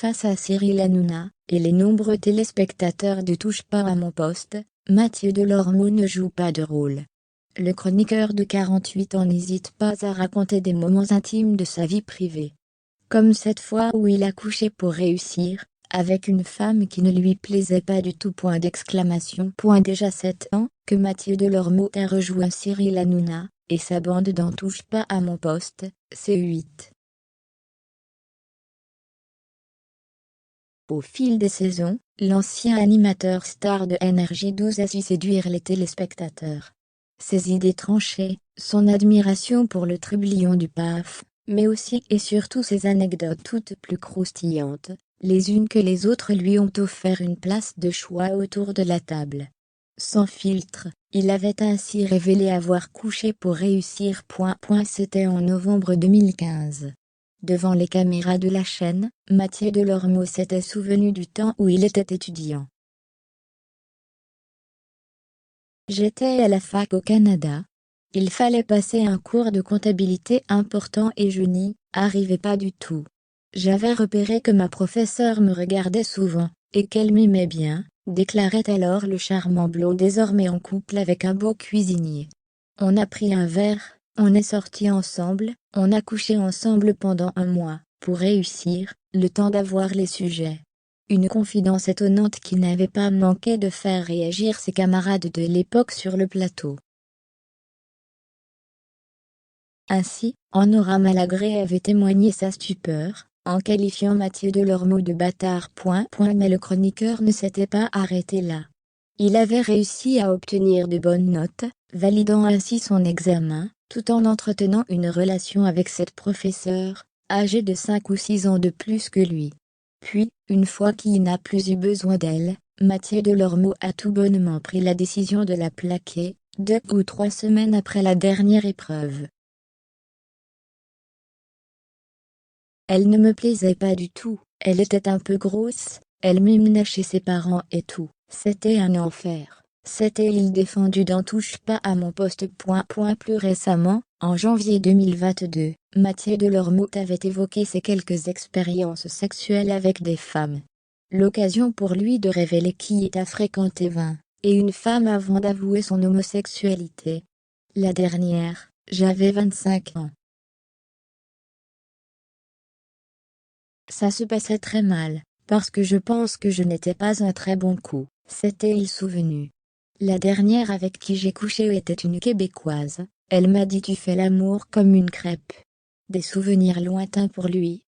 Face à Cyril Hanouna et les nombreux téléspectateurs de Touche pas à mon poste, Mathieu Delormeau ne joue pas de rôle. Le chroniqueur de 48 ans n'hésite pas à raconter des moments intimes de sa vie privée. Comme cette fois où il a couché pour réussir, avec une femme qui ne lui plaisait pas du tout. Déjà 7 ans que Mathieu Delormeau a rejoint Cyril Hanouna et sa bande dans Touche pas à mon poste, C8. Au fil des saisons, l'ancien animateur star de NRJ12 a su séduire les téléspectateurs. Ses idées tranchées, son admiration pour le trublion du PAF, mais aussi et surtout ses anecdotes toutes plus croustillantes, les unes que les autres lui ont offert une place de choix autour de la table. Sans filtre, il avait ainsi révélé avoir couché pour réussir. C'était en novembre 2015. Devant les caméras de la chaîne, Mathieu Delormeau s'était souvenu du temps où il était étudiant. J'étais à la fac au Canada. Il fallait passer un cours de comptabilité important et je n'y arrivais pas du tout. J'avais repéré que ma professeure me regardait souvent, et qu'elle m'aimait bien, déclarait alors le charmant blond désormais en couple avec un beau cuisinier. On a pris un verre, on est sortis ensemble, on a couché ensemble pendant un mois, pour réussir, le temps d'avoir les sujets. Une confidence étonnante qui n'avait pas manqué de faire réagir ses camarades de l'époque sur le plateau. Ainsi, Nora Malagré avait témoigné sa stupeur, en qualifiant Mathieu Delormeau de bâtard. Mais le chroniqueur ne s'était pas arrêté là. Il avait réussi à obtenir de bonnes notes, validant ainsi son examen, tout en entretenant une relation avec cette professeure, âgée de 5 ou 6 ans de plus que lui. Puis, une fois qu'il n'a plus eu besoin d'elle, Mathieu Delormeau a tout bonnement pris la décision de la plaquer, 2 ou 3 semaines après la dernière épreuve. Elle ne me plaisait pas du tout, elle était un peu grosse, elle m'emmenait chez ses parents et tout, c'était un enfer. S'était-il défendu dans Touche pas à mon poste. Plus récemment, en janvier 2022, Mathieu Delormeau avait évoqué ses quelques expériences sexuelles avec des femmes. L'occasion pour lui de révéler qui a fréquenté 20 et une femme avant d'avouer son homosexualité. La dernière, j'avais 25 ans. Ça se passait très mal, parce que je pense que je n'étais pas un très bon coup, s'était-il souvenu. La dernière avec qui j'ai couché était une Québécoise, elle m'a dit tu fais l'amour comme une crêpe. Des souvenirs lointains pour lui,